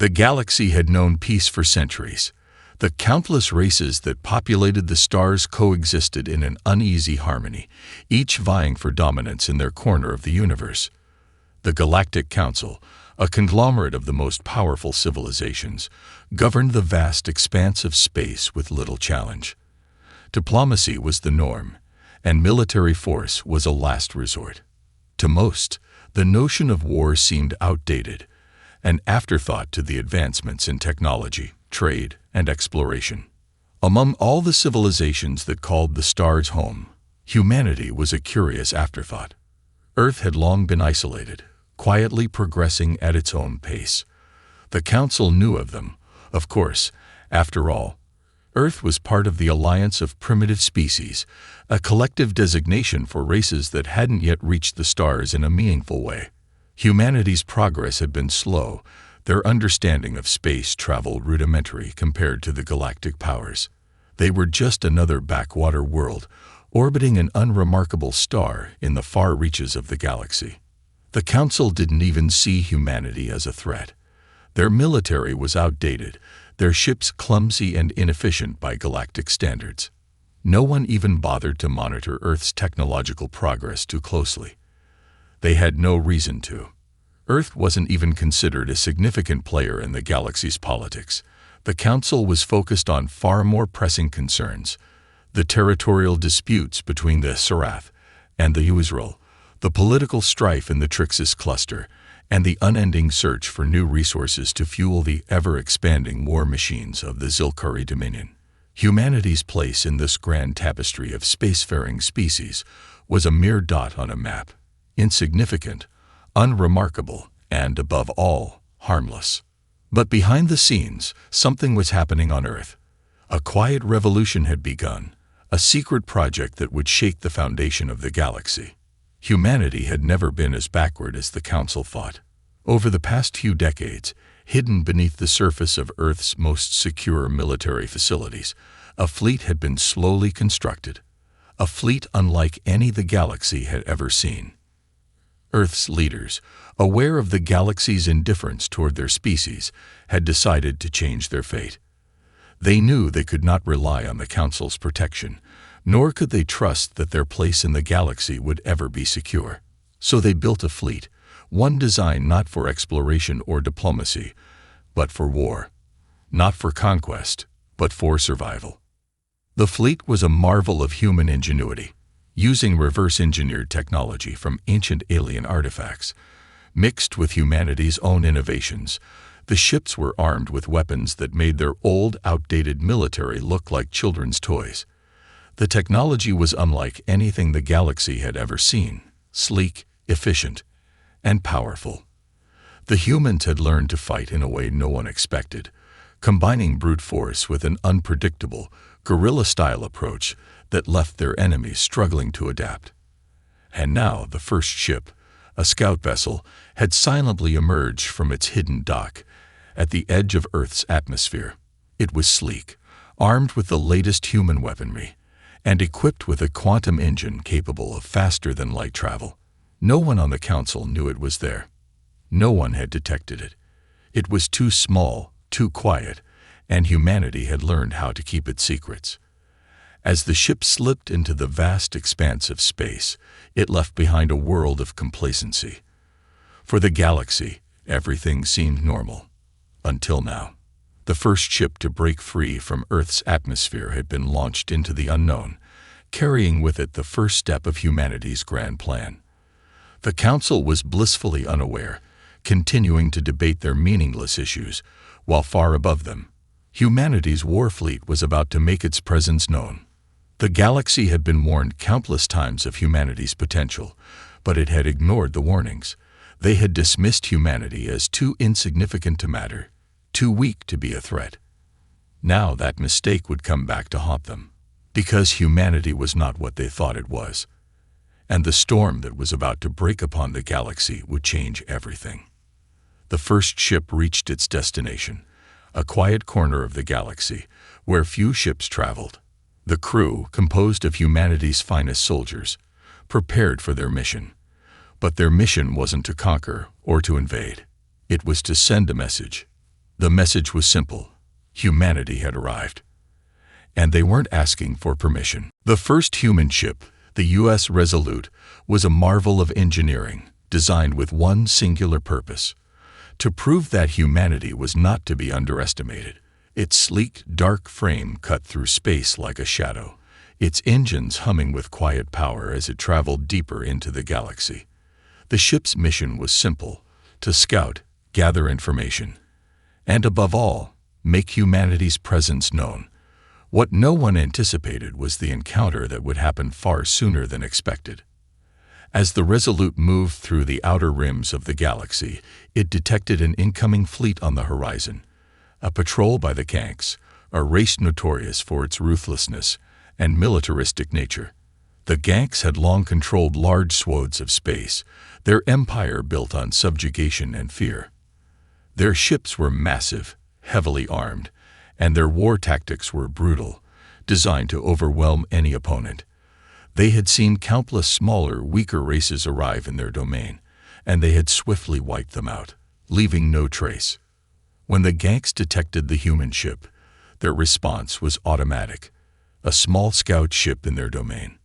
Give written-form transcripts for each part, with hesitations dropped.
The galaxy had known peace for centuries. The countless races that populated the stars coexisted in an uneasy harmony, each vying for dominance in their corner of the universe. The Galactic Council, a conglomerate of the most powerful civilizations, governed the vast expanse of space with little challenge. Diplomacy was the norm, and military force was a last resort. To most, the notion of war seemed outdated, an afterthought to the advancements in technology, trade, and exploration. Among all the civilizations that called the stars home, humanity was a curious afterthought. Earth had long been isolated, quietly progressing at its own pace. The Council knew of them. Of course, after all, Earth was part of the alliance of primitive species, a collective designation for races that hadn't yet reached the stars in a meaningful way. Humanity's progress had been slow, their understanding of space travel rudimentary compared to the galactic powers. They were just another backwater world, orbiting an unremarkable star in the far reaches of the galaxy. The Council didn't even see humanity as a threat. Their military was outdated, their ships clumsy and inefficient by galactic standards. No one even bothered to monitor Earth's technological progress too closely. They had no reason to. Earth wasn't even considered a significant player in the galaxy's politics. The Council was focused on far more pressing concerns: the territorial disputes between the Serath and the Uizral, the political strife in the Trixis cluster, and the unending search for new resources to fuel the ever-expanding war machines of the Zilkari Dominion. Humanity's place in this grand tapestry of spacefaring species was a mere dot on a map, insignificant, unremarkable, and, above all, harmless. But behind the scenes, something was happening on Earth. A quiet revolution had begun, a secret project that would shake the foundation of the galaxy. Humanity had never been as backward as the Council thought. Over the past few decades, hidden beneath the surface of Earth's most secure military facilities, a fleet had been slowly constructed, a fleet unlike any the galaxy had ever seen. Earth's leaders, aware of the galaxy's indifference toward their species, had decided to change their fate. They knew they could not rely on the Council's protection, nor could they trust that their place in the galaxy would ever be secure. So they built a fleet, one designed not for exploration or diplomacy, but for war. Not for conquest, but for survival. The fleet was a marvel of human ingenuity, using reverse-engineered technology from ancient alien artifacts. Mixed with humanity's own innovations, the ships were armed with weapons that made their old, outdated military look like children's toys. The technology was unlike anything the galaxy had ever seen: sleek, efficient, and powerful. The humans had learned to fight in a way no one expected, combining brute force with an unpredictable, guerrilla-style approach that left their enemies struggling to adapt. And now the first ship, a scout vessel, had silently emerged from its hidden dock at the edge of Earth's atmosphere. It was sleek, armed with the latest human weaponry, and equipped with a quantum engine capable of faster-than-light travel. No one on the Council knew it was there. No one had detected it. It was too small, too quiet, and humanity had learned how to keep its secrets. As the ship slipped into the vast expanse of space, it left behind a world of complacency. For the galaxy, everything seemed normal. Until now. The first ship to break free from Earth's atmosphere had been launched into the unknown, carrying with it the first step of humanity's grand plan. The Council was blissfully unaware, continuing to debate their meaningless issues, while far above them, humanity's war fleet was about to make its presence known. The galaxy had been warned countless times of humanity's potential, but it had ignored the warnings. They had dismissed humanity as too insignificant to matter, too weak to be a threat. Now that mistake would come back to haunt them, because humanity was not what they thought it was, and the storm that was about to break upon the galaxy would change everything. The first ship reached its destination, a quiet corner of the galaxy where few ships traveled. The crew, composed of humanity's finest soldiers, prepared for their mission. But their mission wasn't to conquer or to invade. It was to send a message. The message was simple. Humanity had arrived. And they weren't asking for permission. The first human ship, the U.S. Resolute, was a marvel of engineering, designed with one singular purpose: to prove that humanity was not to be underestimated. Its sleek, dark frame cut through space like a shadow, its engines humming with quiet power as it traveled deeper into the galaxy. The ship's mission was simple: to scout, gather information, and above all, make humanity's presence known. What no one anticipated was the encounter that would happen far sooner than expected. As the Resolute moved through the outer rims of the galaxy, it detected an incoming fleet on the horizon. A patrol by the Ganks, a race notorious for its ruthlessness and militaristic nature. The Ganks had long controlled large swathes of space, their empire built on subjugation and fear. Their ships were massive, heavily armed, and their war tactics were brutal, designed to overwhelm any opponent. They had seen countless smaller, weaker races arrive in their domain, and they had swiftly wiped them out, leaving no trace. When the Ganks detected the human ship, their response was automatic: a small scout ship in their domain.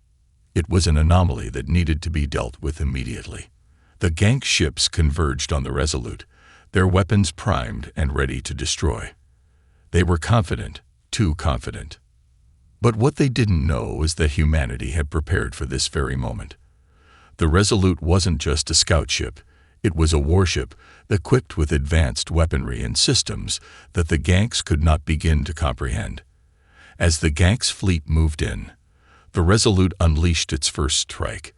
It was an anomaly that needed to be dealt with immediately. The Gank ships converged on the Resolute, their weapons primed and ready to destroy. They were confident, too confident. But what they didn't know was that humanity had prepared for this very moment. The Resolute wasn't just a scout ship, it was a warship equipped with advanced weaponry and systems that the Ganks could not begin to comprehend. As the Ganks fleet moved in, the Resolute unleashed its first strike,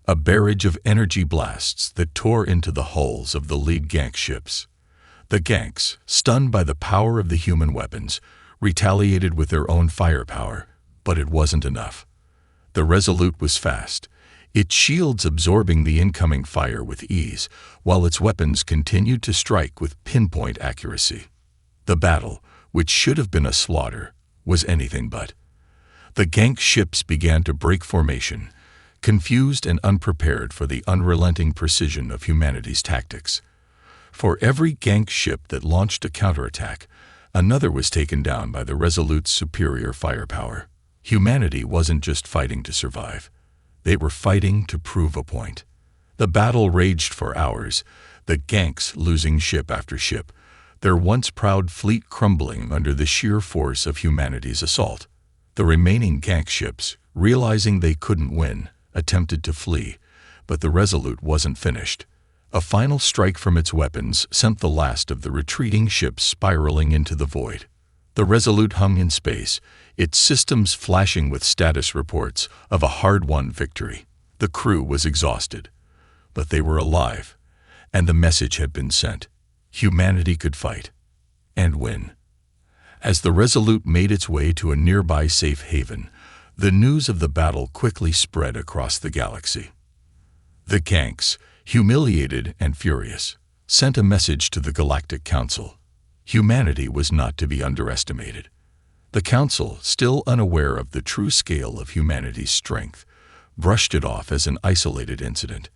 a barrage of energy blasts that tore into the hulls of the lead Gank ships. The Ganks, stunned by the power of the human weapons, retaliated with their own firepower, but it wasn't enough. The Resolute was fast, its shields absorbing the incoming fire with ease, while its weapons continued to strike with pinpoint accuracy. The battle, which should have been a slaughter, was anything but. The Gank ships began to break formation, confused and unprepared for the unrelenting precision of humanity's tactics. For every Gank ship that launched a counterattack, another was taken down by the Resolute's superior firepower. Humanity wasn't just fighting to survive. They were fighting to prove a point. The battle raged for hours, the Ganks losing ship after ship, their once proud fleet crumbling under the sheer force of humanity's assault. The remaining Gank ships, realizing they couldn't win, attempted to flee, but the Resolute wasn't finished. A final strike from its weapons sent the last of the retreating ships spiraling into the void. The Resolute hung in space, its systems flashing with status reports of a hard-won victory. The crew was exhausted, but they were alive, and the message had been sent. Humanity could fight and win. As the Resolute made its way to a nearby safe haven, the news of the battle quickly spread across the galaxy. The Ganks, humiliated and furious, sent a message to the Galactic Council. Humanity was not to be underestimated. The Council, still unaware of the true scale of humanity's strength, brushed it off as an isolated incident.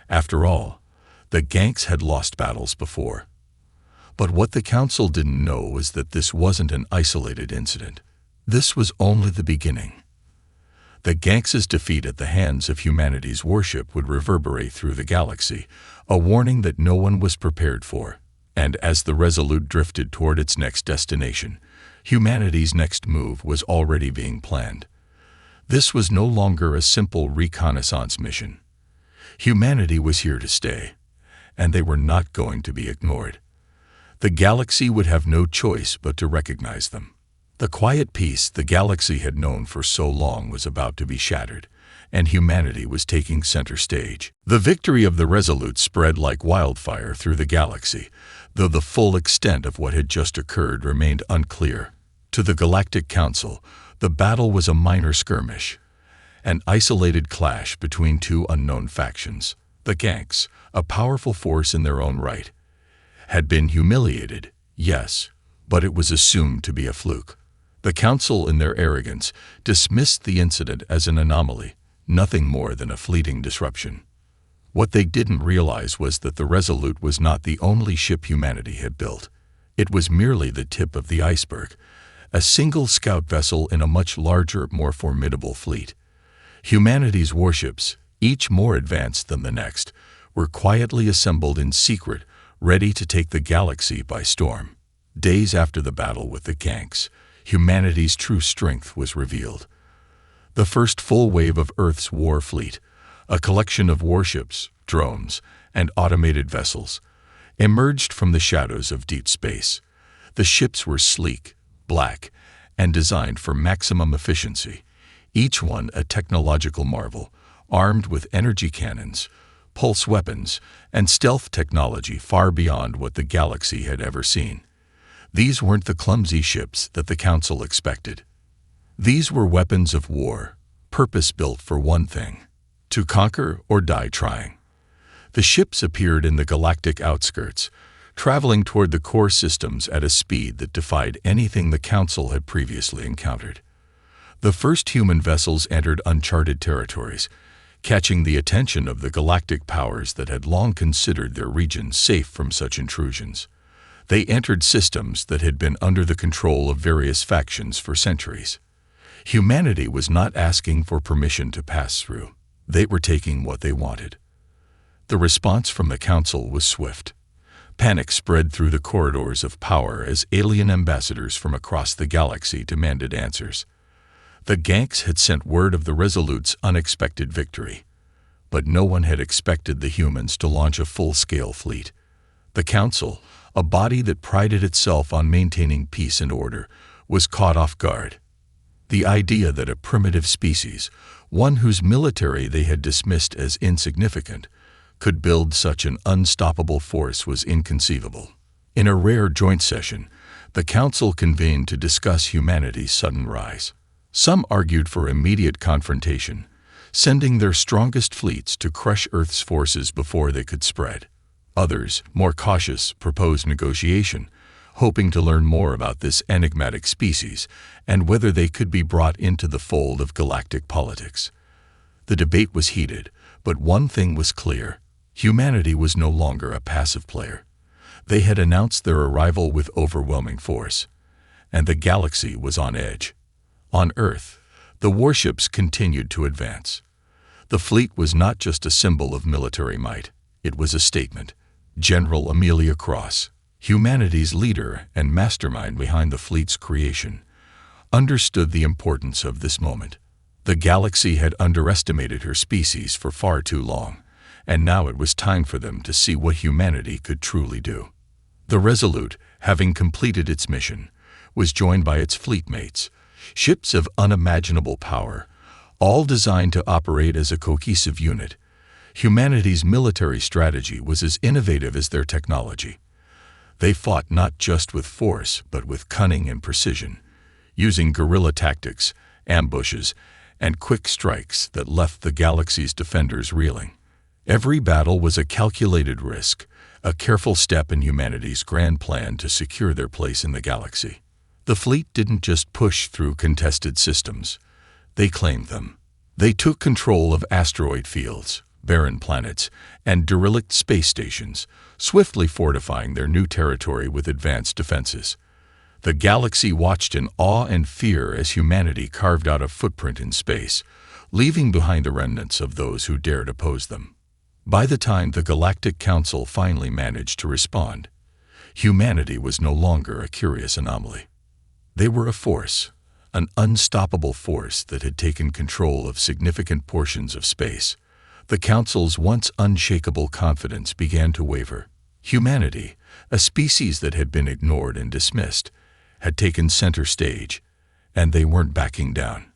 After all, the Ganks had lost battles before. But what the Council didn't know was that this wasn't an isolated incident. This was only the beginning. The Ganks' defeat at the hands of humanity's warship would reverberate through the galaxy, a warning that no one was prepared for. And as the Resolute drifted toward its next destination, humanity's next move was already being planned. This was no longer a simple reconnaissance mission. Humanity was here to stay, and they were not going to be ignored. The galaxy would have no choice but to recognize them. The quiet peace the galaxy had known for so long was about to be shattered, and humanity was taking center stage. The victory of the Resolute spread like wildfire through the galaxy, though the full extent of what had just occurred remained unclear. To the Galactic Council, the battle was a minor skirmish, an isolated clash between two unknown factions. The Ganks, a powerful force in their own right, had been humiliated, yes, but it was assumed to be a fluke. The Council, in their arrogance, dismissed the incident as an anomaly, nothing more than a fleeting disruption. What they didn't realize was that the Resolute was not the only ship humanity had built. It was merely the tip of the iceberg, a single scout vessel in a much larger, more formidable fleet. Humanity's warships, each more advanced than the next, were quietly assembled in secret, ready to take the galaxy by storm. Days after the battle with the Ganks, humanity's true strength was revealed. The first full wave of Earth's war fleet, a collection of warships, drones, and automated vessels, emerged from the shadows of deep space. The ships were sleek, black, and designed for maximum efficiency, each one a technological marvel, armed with energy cannons, pulse weapons, and stealth technology far beyond what the galaxy had ever seen. These weren't the clumsy ships that the Council expected. These were weapons of war, purpose-built for one thing: to conquer or die trying. The ships appeared in the galactic outskirts, traveling toward the core systems at a speed that defied anything the Council had previously encountered. The first human vessels entered uncharted territories, catching the attention of the galactic powers that had long considered their region safe from such intrusions. They entered systems that had been under the control of various factions for centuries. Humanity was not asking for permission to pass through. They were taking what they wanted. The response from the Council was swift. Panic spread through the corridors of power as alien ambassadors from across the galaxy demanded answers. The Ganks had sent word of the Resolute's unexpected victory, but no one had expected the humans to launch a full-scale fleet. The Council, a body that prided itself on maintaining peace and order, was caught off guard. The idea that a primitive species, one whose military they had dismissed as insignificant, could build such an unstoppable force was inconceivable. In a rare joint session, the Council convened to discuss humanity's sudden rise. Some argued for immediate confrontation, sending their strongest fleets to crush Earth's forces before they could spread. Others, more cautious, proposed negotiation, hoping to learn more about this enigmatic species and whether they could be brought into the fold of galactic politics. The debate was heated, but one thing was clear: humanity was no longer a passive player. They had announced their arrival with overwhelming force, and the galaxy was on edge. On Earth, the warships continued to advance. The fleet was not just a symbol of military might, it was a statement. General Amelia Cross, humanity's leader and mastermind behind the fleet's creation, understood the importance of this moment. The galaxy had underestimated her species for far too long, and now it was time for them to see what humanity could truly do. The Resolute, having completed its mission, was joined by its fleet mates, ships of unimaginable power, all designed to operate as a cohesive unit. Humanity's military strategy was as innovative as their technology. They fought not just with force, but with cunning and precision, using guerrilla tactics, ambushes, and quick strikes that left the galaxy's defenders reeling. Every battle was a calculated risk, a careful step in humanity's grand plan to secure their place in the galaxy. The fleet didn't just push through contested systems. They claimed them. They took control of asteroid fields, barren planets, and derelict space stations, swiftly fortifying their new territory with advanced defenses. The galaxy watched in awe and fear as humanity carved out a footprint in space, leaving behind the remnants of those who dared oppose them. By the time the Galactic Council finally managed to respond, humanity was no longer a curious anomaly. They were a force, an unstoppable force that had taken control of significant portions of space. The Council's once unshakable confidence began to waver. Humanity, a species that had been ignored and dismissed, had taken center stage, and they weren't backing down.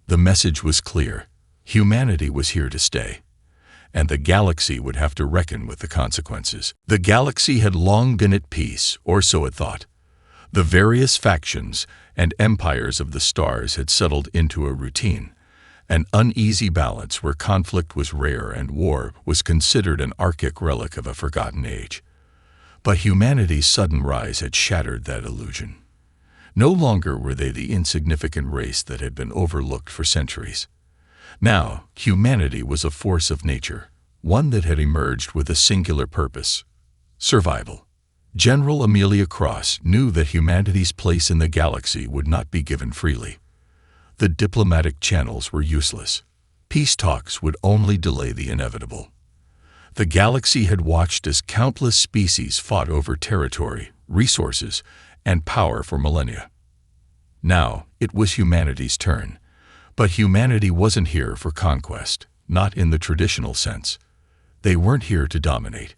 The message was clear: humanity was here to stay, and the galaxy would have to reckon with the consequences. The galaxy had long been at peace, or so it thought. The various factions and empires of the stars had settled into a routine, an uneasy balance where conflict was rare and war was considered an archaic relic of a forgotten age. But humanity's sudden rise had shattered that illusion. No longer were they the insignificant race that had been overlooked for centuries. Now, humanity was a force of nature, one that had emerged with a singular purpose: survival. General Amelia Cross knew that humanity's place in the galaxy would not be given freely. The diplomatic channels were useless. Peace talks would only delay the inevitable. The galaxy had watched as countless species fought over territory, resources, and power for millennia. Now, it was humanity's turn. But humanity wasn't here for conquest, not in the traditional sense. They weren't here to dominate.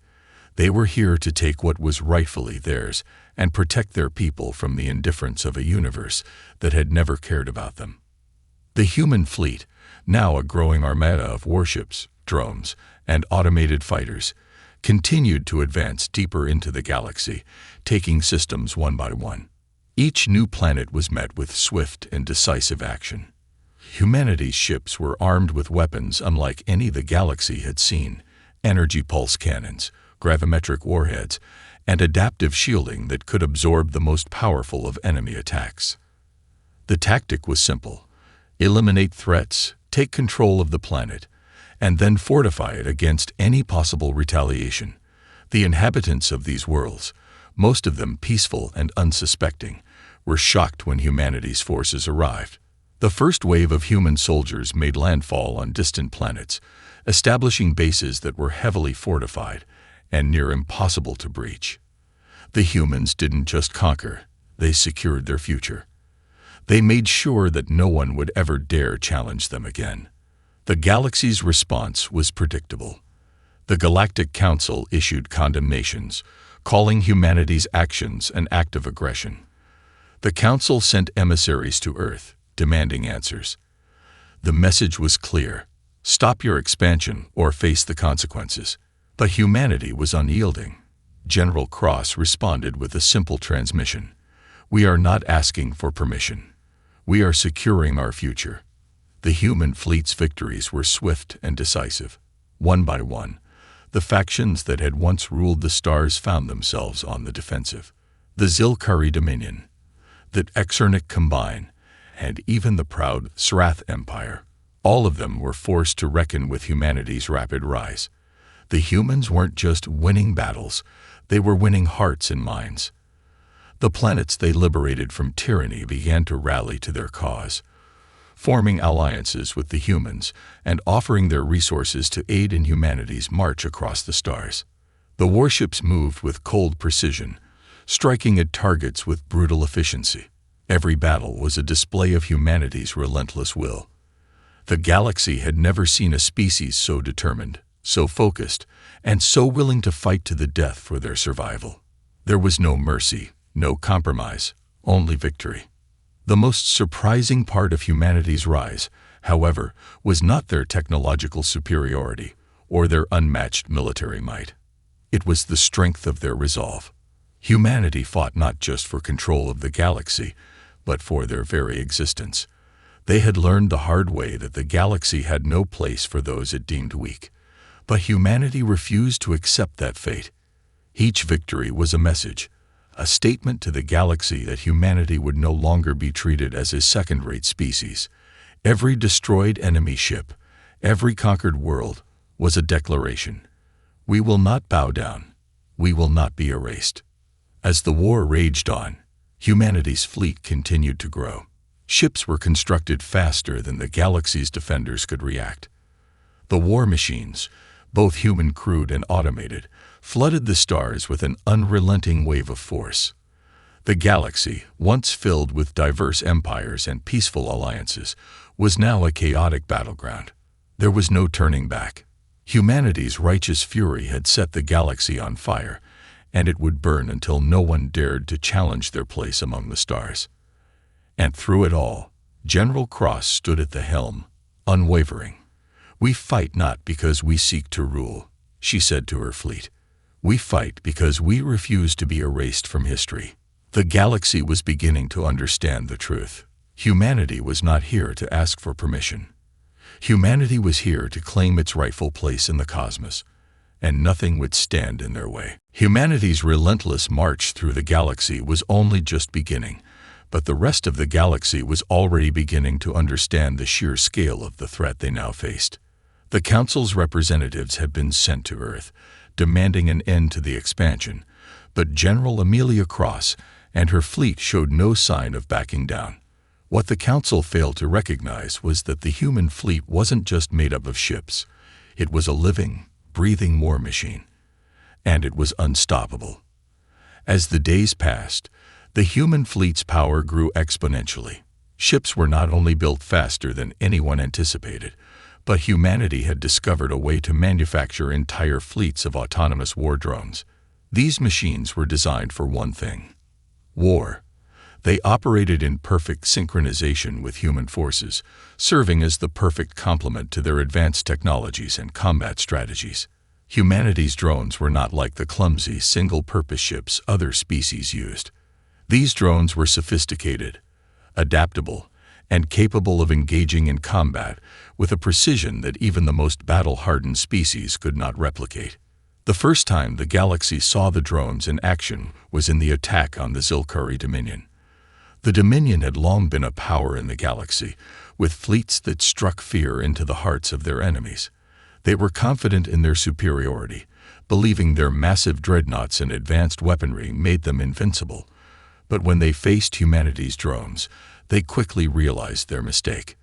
They were here to take what was rightfully theirs and protect their people from the indifference of a universe that had never cared about them. The human fleet, now a growing armada of warships, drones, and automated fighters, continued to advance deeper into the galaxy, taking systems one by one. Each new planet was met with swift and decisive action. Humanity's ships were armed with weapons unlike any the galaxy had seen: energy pulse cannons, gravimetric warheads, and adaptive shielding that could absorb the most powerful of enemy attacks. The tactic was simple: eliminate threats, take control of the planet, and then fortify it against any possible retaliation. The inhabitants of these worlds, most of them peaceful and unsuspecting, were shocked when humanity's forces arrived. The first wave of human soldiers made landfall on distant planets, establishing bases that were heavily fortified and near impossible to breach. The humans didn't just conquer, they secured their future. They made sure that no one would ever dare challenge them again. The galaxy's response was predictable. The Galactic Council issued condemnations, calling humanity's actions an act of aggression. The Council sent emissaries to Earth, demanding answers. The message was clear: stop your expansion or face the consequences. But humanity was unyielding. General Cross responded with a simple transmission: we are not asking for permission. We are securing our future. The human fleet's victories were swift and decisive. One by one, the factions that had once ruled the stars found themselves on the defensive. The Zilkari Dominion, the Exernic Combine, and even the proud Srath Empire, all of them were forced to reckon with humanity's rapid rise. The humans weren't just winning battles, they were winning hearts and minds. The planets they liberated from tyranny began to rally to their cause, forming alliances with the humans and offering their resources to aid in humanity's march across the stars. The warships moved with cold precision, striking at targets with brutal efficiency. Every battle was a display of humanity's relentless will. The galaxy had never seen a species so determined, so focused, and so willing to fight to the death for their survival. There was no mercy, no compromise, only victory. The most surprising part of humanity's rise, however, was not their technological superiority or their unmatched military might. It was the strength of their resolve. Humanity fought not just for control of the galaxy, but for their very existence. They had learned the hard way that the galaxy had no place for those it deemed weak. But humanity refused to accept that fate. Each victory was a message, a statement to the galaxy that humanity would no longer be treated as a second-rate species. Every destroyed enemy ship, every conquered world, was a declaration: we will not bow down, we will not be erased. As the war raged on, humanity's fleet continued to grow. Ships were constructed faster than the galaxy's defenders could react. The war machines, both human-crewed and automated, flooded the stars with an unrelenting wave of force. The galaxy, once filled with diverse empires and peaceful alliances, was now a chaotic battleground. There was no turning back. Humanity's righteous fury had set the galaxy on fire, and it would burn until no one dared to challenge their place among the stars. And through it all, General Cross stood at the helm, unwavering. "We fight not because we seek to rule," she said to her fleet. "We fight because we refuse to be erased from history." The galaxy was beginning to understand the truth. Humanity was not here to ask for permission. Humanity was here to claim its rightful place in the cosmos, and nothing would stand in their way. Humanity's relentless march through the galaxy was only just beginning, but the rest of the galaxy was already beginning to understand the sheer scale of the threat they now faced. The Council's representatives had been sent to Earth, demanding an end to the expansion, but General Amelia Cross and her fleet showed no sign of backing down. What the Council failed to recognize was that the human fleet wasn't just made up of ships. It was a living, breathing war machine. And it was unstoppable. As the days passed, the human fleet's power grew exponentially. Ships were not only built faster than anyone anticipated, but humanity had discovered a way to manufacture entire fleets of autonomous war drones. These machines were designed for one thing: war. They operated in perfect synchronization with human forces, serving as the perfect complement to their advanced technologies and combat strategies. Humanity's drones were not like the clumsy, single-purpose ships other species used. These drones were sophisticated, adaptable, and capable of engaging in combat with a precision that even the most battle-hardened species could not replicate. The first time the galaxy saw the drones in action was in the attack on the Zilkari Dominion. The Dominion had long been a power in the galaxy, with fleets that struck fear into the hearts of their enemies. They were confident in their superiority, believing their massive dreadnoughts and advanced weaponry made them invincible. But when they faced humanity's drones, they quickly realized their mistake.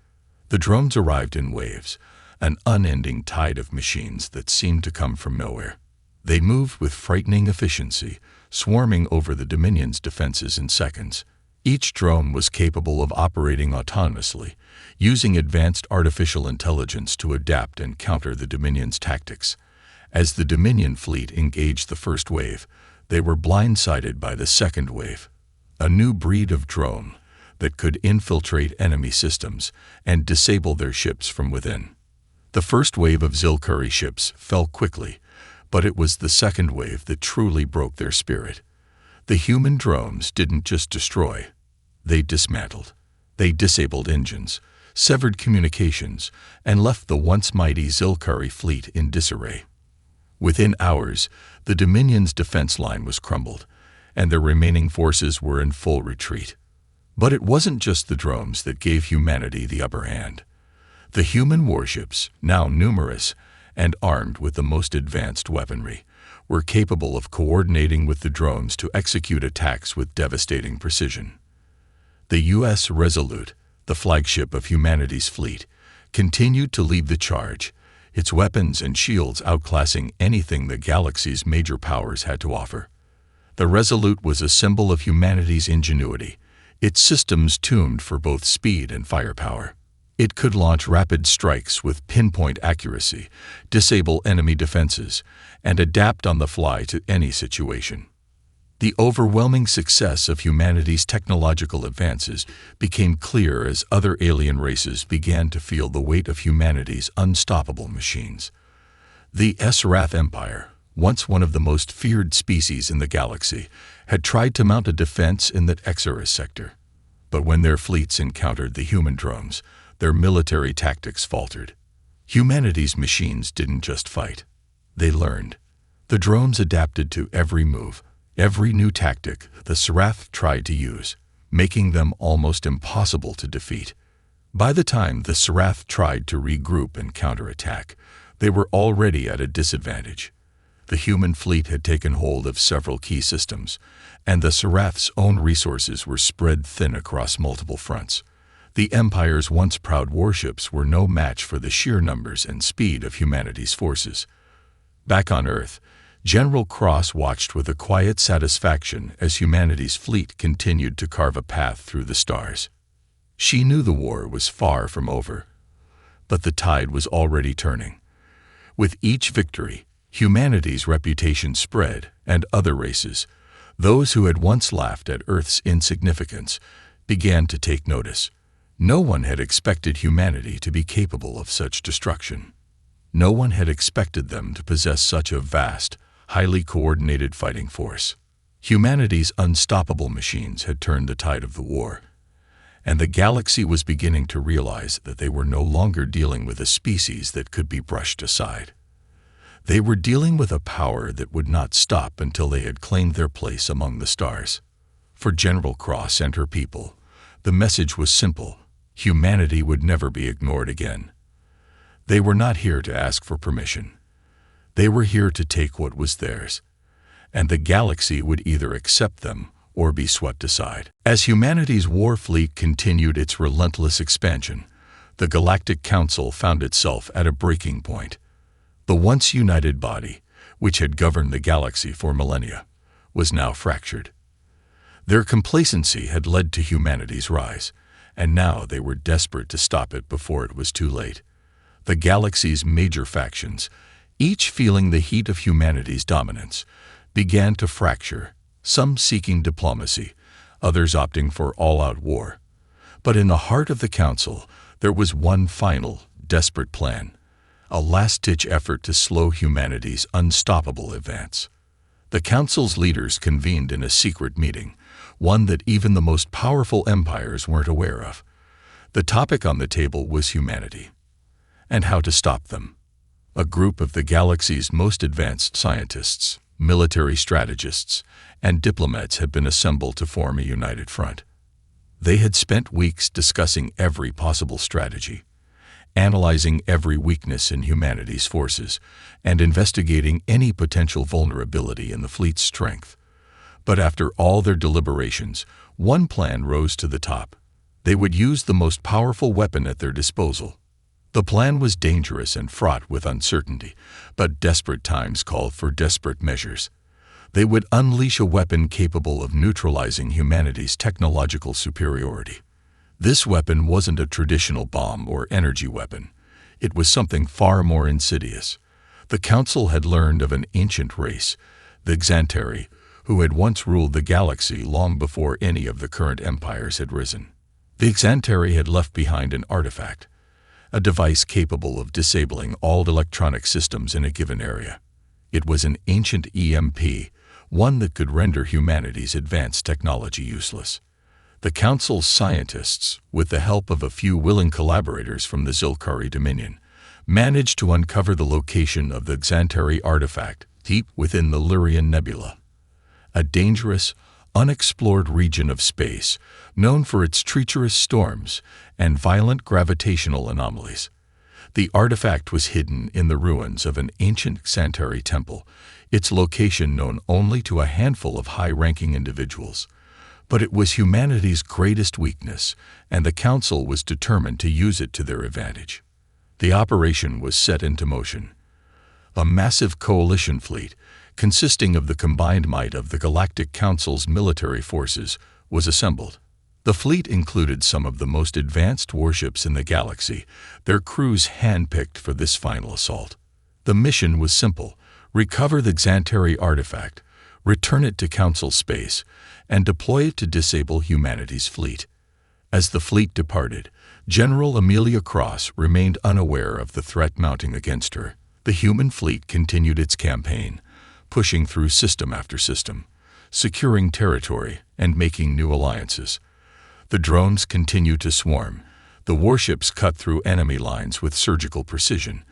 The drones arrived in waves, an unending tide of machines that seemed to come from nowhere. They moved with frightening efficiency, swarming over the Dominion's defenses in seconds. Each drone was capable of operating autonomously, using advanced artificial intelligence to adapt and counter the Dominion's tactics. As the Dominion fleet engaged the first wave, they were blindsided by the second wave, a new breed of drone that could infiltrate enemy systems and disable their ships from within. The first wave of Zilkari ships fell quickly, but it was the second wave that truly broke their spirit. The human drones didn't just destroy. They dismantled. They disabled engines, severed communications, and left the once mighty Zilkari fleet in disarray. Within hours, the Dominion's defense line was crumbled, and their remaining forces were in full retreat. But it wasn't just the drones that gave humanity the upper hand. The human warships, now numerous and armed with the most advanced weaponry, were capable of coordinating with the drones to execute attacks with devastating precision. The U.S. Resolute, the flagship of humanity's fleet, continued to lead the charge, its weapons and shields outclassing anything the galaxy's major powers had to offer. The Resolute was a symbol of humanity's ingenuity, its systems tuned for both speed and firepower. It could launch rapid strikes with pinpoint accuracy, disable enemy defenses, and adapt on the fly to any situation. The overwhelming success of humanity's technological advances became clear as other alien races began to feel the weight of humanity's unstoppable machines. The Srath Empire, once one of the most feared species in the galaxy, had tried to mount a defense in the Exarus sector. But when their fleets encountered the human drones, their military tactics faltered. Humanity's machines didn't just fight. They learned. The drones adapted to every move, every new tactic the Srath tried to use, making them almost impossible to defeat. By the time the Srath tried to regroup and counterattack, they were already at a disadvantage. The human fleet had taken hold of several key systems, and the Srath's own resources were spread thin across multiple fronts. The Empire's once proud warships were no match for the sheer numbers and speed of humanity's forces. Back on Earth, General Cross watched with a quiet satisfaction as humanity's fleet continued to carve a path through the stars. She knew the war was far from over, but the tide was already turning. With each victory, humanity's reputation spread, and other races, those who had once laughed at Earth's insignificance, began to take notice. No one had expected humanity to be capable of such destruction. No one had expected them to possess such a vast, highly coordinated fighting force. Humanity's unstoppable machines had turned the tide of the war, and the galaxy was beginning to realize that they were no longer dealing with a species that could be brushed aside. They were dealing with a power that would not stop until they had claimed their place among the stars. For General Cross and her people, the message was simple: humanity would never be ignored again. They were not here to ask for permission. They were here to take what was theirs. and the galaxy would either accept them or be swept aside. As humanity's war fleet continued its relentless expansion, the Galactic Council found itself at a breaking point. The once united body, which had governed the galaxy for millennia, was now fractured. Their complacency had led to humanity's rise, and now they were desperate to stop it before it was too late. The galaxy's major factions, each feeling the heat of humanity's dominance, began to fracture, some seeking diplomacy, others opting for all-out war. But in the heart of the Council, there was one final, desperate plan, a last-ditch effort to slow humanity's unstoppable advance. The Council's leaders convened in a secret meeting, one that even the most powerful empires weren't aware of. The topic on the table was humanity, and how to stop them. A group of the galaxy's most advanced scientists, military strategists, and diplomats had been assembled to form a united front. They had spent weeks discussing every possible strategy, analyzing every weakness in humanity's forces, and investigating any potential vulnerability in the fleet's strength. But after all their deliberations, one plan rose to the top. They would use the most powerful weapon at their disposal. The plan was dangerous and fraught with uncertainty, but desperate times called for desperate measures. They would unleash a weapon capable of neutralizing humanity's technological superiority. This weapon wasn't a traditional bomb or energy weapon. It was something far more insidious. The Council had learned of an ancient race, the Xanteri, who had once ruled the galaxy long before any of the current empires had risen. The Xanteri had left behind an artifact, a device capable of disabling all electronic systems in a given area. It was an ancient EMP, one that could render humanity's advanced technology useless. The Council's scientists, with the help of a few willing collaborators from the Zilkari Dominion, managed to uncover the location of the Xanteri artifact deep within the Lyrian Nebula, a dangerous, unexplored region of space known for its treacherous storms and violent gravitational anomalies. The artifact was hidden in the ruins of an ancient Xanteri temple, its location known only to a handful of high-ranking individuals. But it was humanity's greatest weakness, and the Council was determined to use it to their advantage. The operation was set into motion. A massive coalition fleet, consisting of the combined might of the Galactic Council's military forces, was assembled. The fleet included some of the most advanced warships in the galaxy, their crews handpicked for this final assault. The mission was simple: recover the Xanteri artifact, return it to Council space, and deploy it to disable humanity's fleet. As the fleet departed, General Amelia Cross remained unaware of the threat mounting against her. The human fleet continued its campaign, pushing through system after system, securing territory and making new alliances. The drones continued to swarm, the warships cut through enemy lines with surgical precision,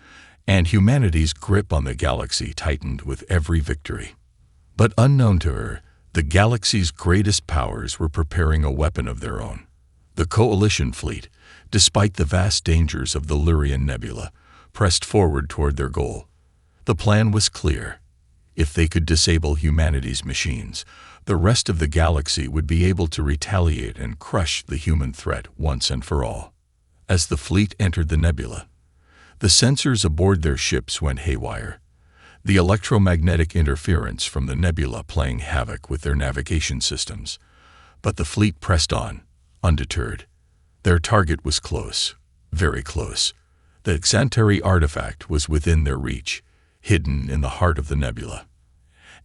and humanity's grip on the galaxy tightened with every victory. But unknown to her, the galaxy's greatest powers were preparing a weapon of their own. The coalition fleet, despite the vast dangers of the Lyrian Nebula, pressed forward toward their goal. The plan was clear. If they could disable humanity's machines, the rest of the galaxy would be able to retaliate and crush the human threat once and for all. As the fleet entered the nebula, the sensors aboard their ships went haywire, the electromagnetic interference from the nebula playing havoc with their navigation systems. But the fleet pressed on, undeterred. Their target was close, very close. The Xanteri artifact was within their reach, hidden in the heart of the nebula.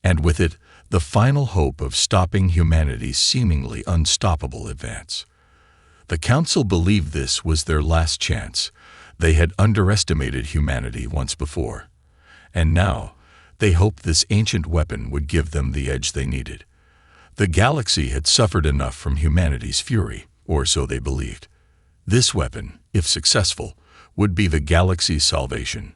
And with it, the final hope of stopping humanity's seemingly unstoppable advance. The Council believed this was their last chance. They had underestimated humanity once before, and now they hoped this ancient weapon would give them the edge they needed. The galaxy had suffered enough from humanity's fury, or so they believed. This weapon, if successful, would be the galaxy's salvation.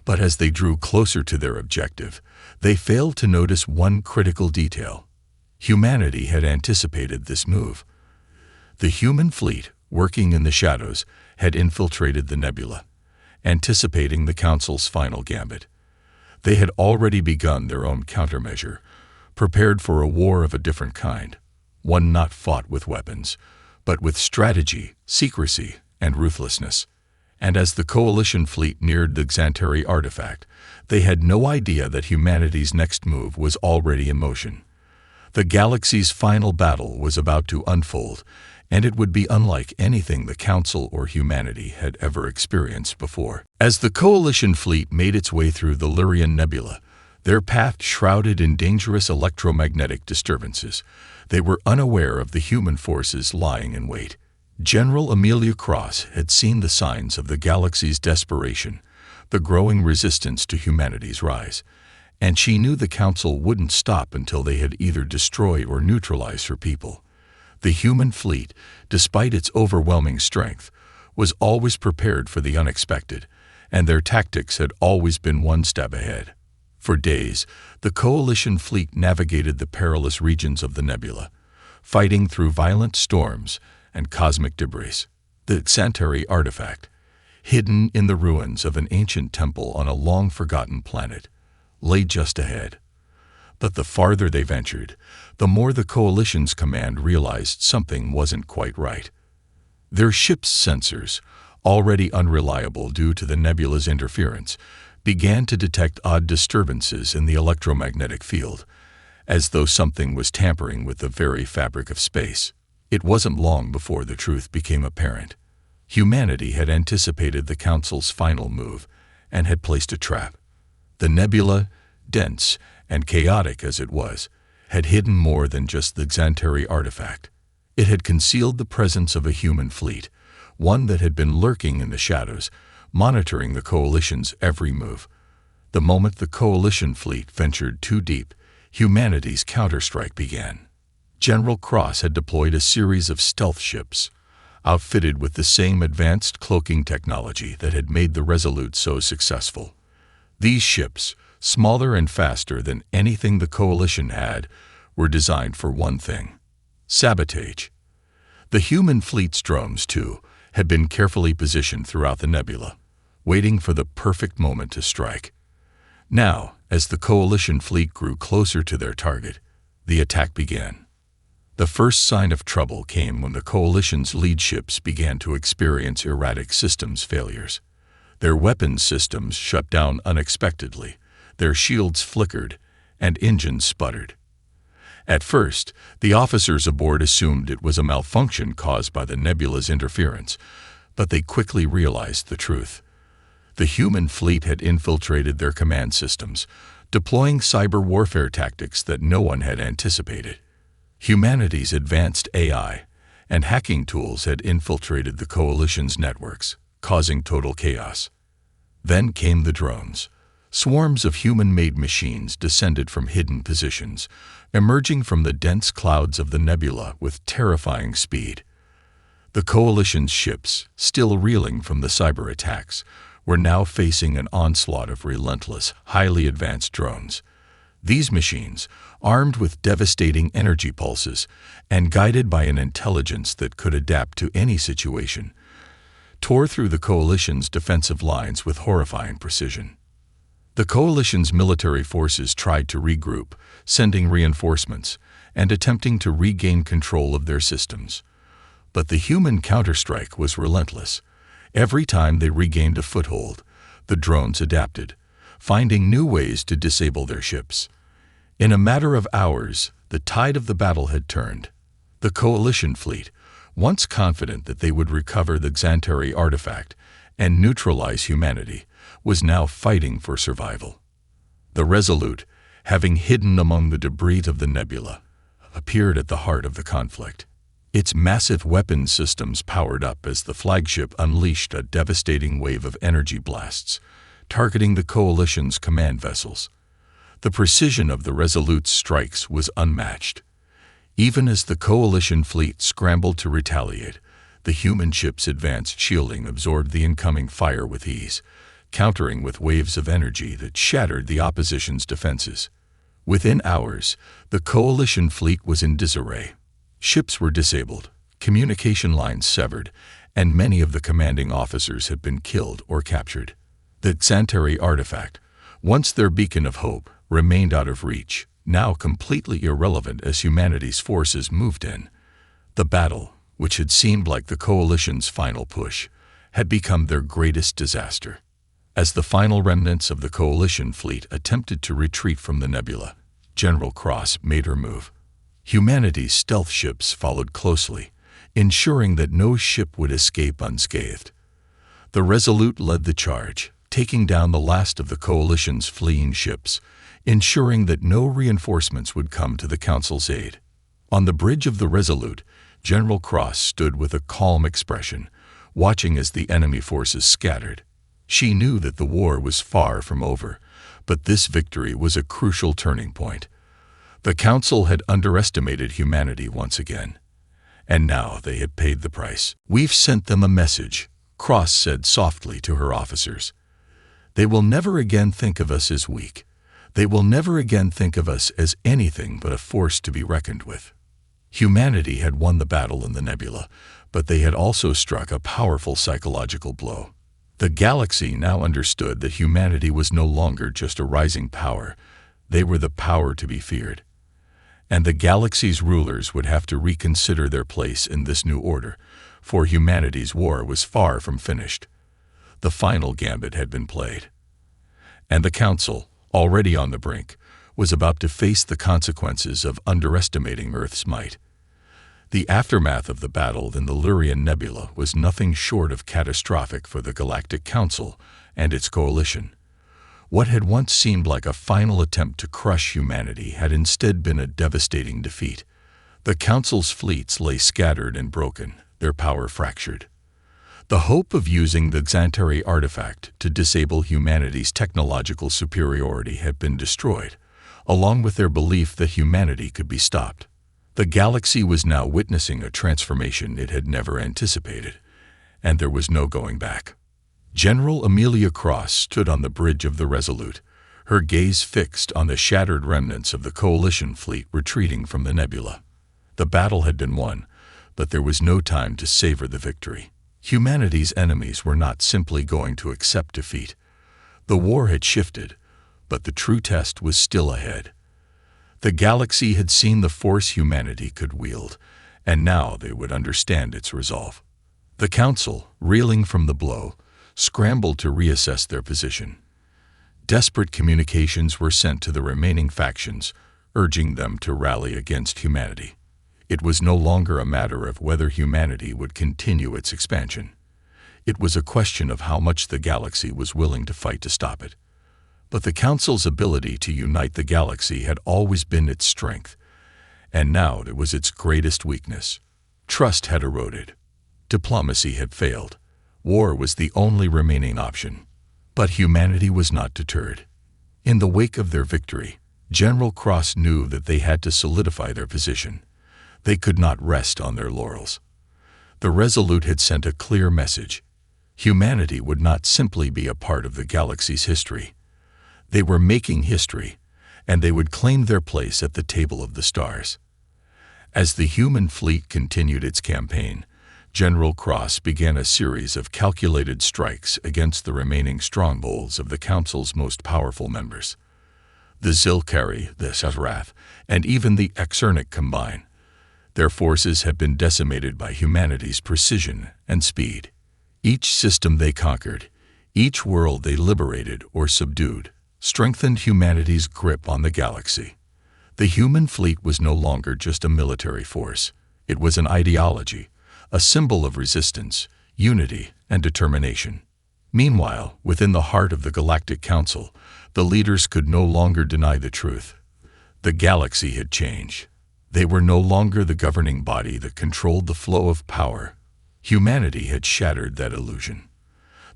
But as they drew closer to their objective, they failed to notice one critical detail. Humanity had anticipated this move. The human fleet, working in the shadows, had infiltrated the nebula, anticipating the Council's final gambit. They had already begun their own countermeasure, prepared for a war of a different kind, one not fought with weapons, but with strategy, secrecy, and ruthlessness. And as the Coalition fleet neared the Xanteri artifact, they had no idea that humanity's next move was already in motion. The galaxy's final battle was about to unfold, and it would be unlike anything the Council or humanity had ever experienced before. As the Coalition fleet made its way through the Lyrian Nebula, their path shrouded in dangerous electromagnetic disturbances, they were unaware of the human forces lying in wait. General Amelia Cross had seen the signs of the galaxy's desperation, the growing resistance to humanity's rise, and she knew the Council wouldn't stop until they had either destroyed or neutralized her people. The human fleet, despite its overwhelming strength, was always prepared for the unexpected, and their tactics had always been one step ahead. For days, the Coalition fleet navigated the perilous regions of the nebula, fighting through violent storms and cosmic debris. The Xanteri artifact, hidden in the ruins of an ancient temple on a long-forgotten planet, lay just ahead. But the farther they ventured, the more the Coalition's command realized something wasn't quite right. Their ship's sensors, already unreliable due to the nebula's interference, began to detect odd disturbances in the electromagnetic field, as though something was tampering with the very fabric of space. It wasn't long before the truth became apparent. Humanity had anticipated the Council's final move and had placed a trap. The nebula, dense and chaotic as it was, had hidden more than just the Xanteri artifact. It had concealed the presence of a human fleet, one that had been lurking in the shadows, monitoring the Coalition's every move. The moment the Coalition fleet ventured too deep, humanity's counterstrike began. General Cross had deployed a series of stealth ships, outfitted with the same advanced cloaking technology that had made the Resolute so successful. These ships, smaller and faster than anything the Coalition had, were designed for one thing: sabotage. The human fleet's drones, too, had been carefully positioned throughout the nebula, waiting for the perfect moment to strike. Now, as the Coalition fleet grew closer to their target, the attack began. The first sign of trouble came when the Coalition's lead ships began to experience erratic systems failures. Their weapons systems shut down unexpectedly, their shields flickered, and engines sputtered. At first, the officers aboard assumed it was a malfunction caused by the nebula's interference, but they quickly realized the truth. The human fleet had infiltrated their command systems, deploying cyber warfare tactics that no one had anticipated. Humanity's advanced AI and hacking tools had infiltrated the Coalition's networks, causing total chaos. Then came the drones. Swarms of human-made machines descended from hidden positions, emerging from the dense clouds of the nebula with terrifying speed. The Coalition's ships, still reeling from the cyber attacks, were now facing an onslaught of relentless, highly advanced drones. These machines, armed with devastating energy pulses and guided by an intelligence that could adapt to any situation, tore through the Coalition's defensive lines with horrifying precision. The Coalition's military forces tried to regroup, sending reinforcements and attempting to regain control of their systems. But the human counterstrike was relentless. Every time they regained a foothold, the drones adapted, finding new ways to disable their ships. In a matter of hours, the tide of the battle had turned. The Coalition fleet, once confident that they would recover the Xanteri artifact and neutralize humanity, was now fighting for survival. The Resolute, having hidden among the debris of the nebula, appeared at the heart of the conflict. Its massive weapons systems powered up as the flagship unleashed a devastating wave of energy blasts, targeting the Coalition's command vessels. The precision of the Resolute's strikes was unmatched. Even as the Coalition fleet scrambled to retaliate, the human ship's advanced shielding absorbed the incoming fire with ease, countering with waves of energy that shattered the opposition's defenses. Within hours, the Coalition fleet was in disarray. Ships were disabled, communication lines severed, and many of the commanding officers had been killed or captured. The Xanteri artifact, once their beacon of hope, remained out of reach, now completely irrelevant as humanity's forces moved in. The battle, which had seemed like the coalition's final push, had become their greatest disaster. As the final remnants of the coalition fleet attempted to retreat from the nebula, General Cross made her move. Humanity's stealth ships followed closely, ensuring that no ship would escape unscathed. The Resolute led the charge, taking down the last of the coalition's fleeing ships, ensuring that no reinforcements would come to the Council's aid. On the bridge of the Resolute, General Cross stood with a calm expression, watching as the enemy forces scattered. She knew that the war was far from over, but this victory was a crucial turning point. The Council had underestimated humanity once again, and now they had paid the price. "We've sent them a message," Cross said softly to her officers. "They will never again think of us as weak. They will never again think of us as anything but a force to be reckoned with." Humanity had won the battle in the nebula, but they had also struck a powerful psychological blow. The galaxy now understood that humanity was no longer just a rising power. They were the power to be feared. And the galaxy's rulers would have to reconsider their place in this new order, for humanity's war was far from finished. The final gambit had been played. And the Council, already on the brink, was about to face the consequences of underestimating Earth's might. The aftermath of the battle in the Lurian Nebula was nothing short of catastrophic for the Galactic Council and its coalition. What had once seemed like a final attempt to crush humanity had instead been a devastating defeat. The Council's fleets lay scattered and broken, their power fractured. The hope of using the Xantari artifact to disable humanity's technological superiority had been destroyed, along with their belief that humanity could be stopped. The galaxy was now witnessing a transformation it had never anticipated, and there was no going back. General Amelia Cross stood on the bridge of the Resolute, her gaze fixed on the shattered remnants of the coalition fleet retreating from the nebula. The battle had been won, but there was no time to savor the victory. Humanity's enemies were not simply going to accept defeat. The war had shifted, but the true test was still ahead. The galaxy had seen the force humanity could wield, and now they would understand its resolve. The Council, reeling from the blow, scrambled to reassess their position. Desperate communications were sent to the remaining factions, urging them to rally against humanity. It was no longer a matter of whether humanity would continue its expansion. It was a question of how much the galaxy was willing to fight to stop it. But the Council's ability to unite the galaxy had always been its strength, and now it was its greatest weakness. Trust had eroded. Diplomacy had failed. War was the only remaining option. But humanity was not deterred. In the wake of their victory, General Cross knew that they had to solidify their position. They could not rest on their laurels. The Resolute had sent a clear message. Humanity would not simply be a part of the galaxy's history. They were making history, and they would claim their place at the table of the stars. As the human fleet continued its campaign, General Cross began a series of calculated strikes against the remaining strongholds of the Council's most powerful members. The Zilkari, the Sazrath, and even the Exernic combine. Their forces had been decimated by humanity's precision and speed. Each system they conquered, each world they liberated or subdued, strengthened humanity's grip on the galaxy. The human fleet was no longer just a military force. It was an ideology, a symbol of resistance, unity, and determination. Meanwhile, within the heart of the Galactic Council, the leaders could no longer deny the truth. The galaxy had changed. They were no longer the governing body that controlled the flow of power. Humanity had shattered that illusion.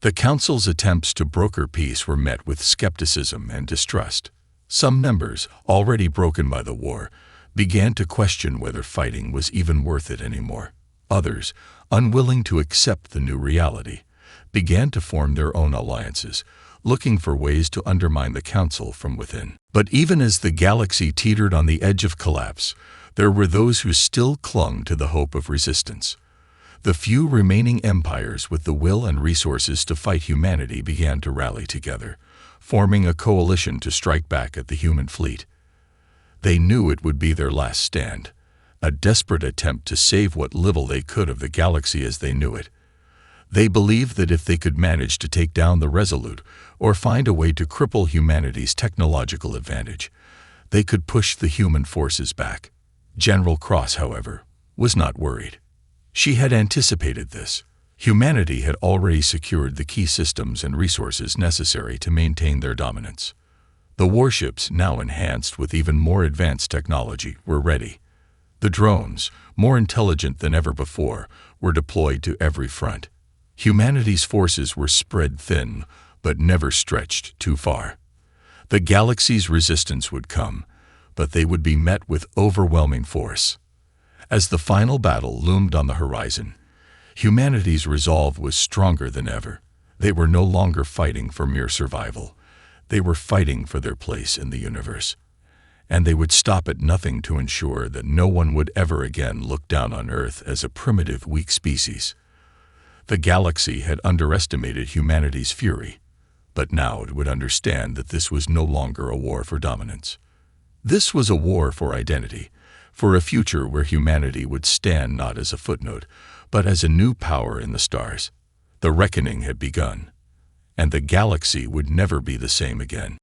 The Council's attempts to broker peace were met with skepticism and distrust. Some members, already broken by the war, began to question whether fighting was even worth it anymore. Others, unwilling to accept the new reality, began to form their own alliances, looking for ways to undermine the Council from within. But even as the galaxy teetered on the edge of collapse, there were those who still clung to the hope of resistance. The few remaining empires with the will and resources to fight humanity began to rally together, forming a coalition to strike back at the human fleet. They knew it would be their last stand, a desperate attempt to save what little they could of the galaxy as they knew it. They believed that if they could manage to take down the Resolute or find a way to cripple humanity's technological advantage, they could push the human forces back. General Cross, however, was not worried. She had anticipated this. Humanity had already secured the key systems and resources necessary to maintain their dominance. The warships, now enhanced with even more advanced technology, were ready. The drones, more intelligent than ever before, were deployed to every front. Humanity's forces were spread thin, but never stretched too far. The galaxy's resistance would come, but they would be met with overwhelming force. As the final battle loomed on the horizon, humanity's resolve was stronger than ever. They were no longer fighting for mere survival. They were fighting for their place in the universe. And they would stop at nothing to ensure that no one would ever again look down on Earth as a primitive, weak species. The galaxy had underestimated humanity's fury, but now it would understand that this was no longer a war for dominance. This was a war for identity, for a future where humanity would stand not as a footnote, but as a new power in the stars. The reckoning had begun, and the galaxy would never be the same again.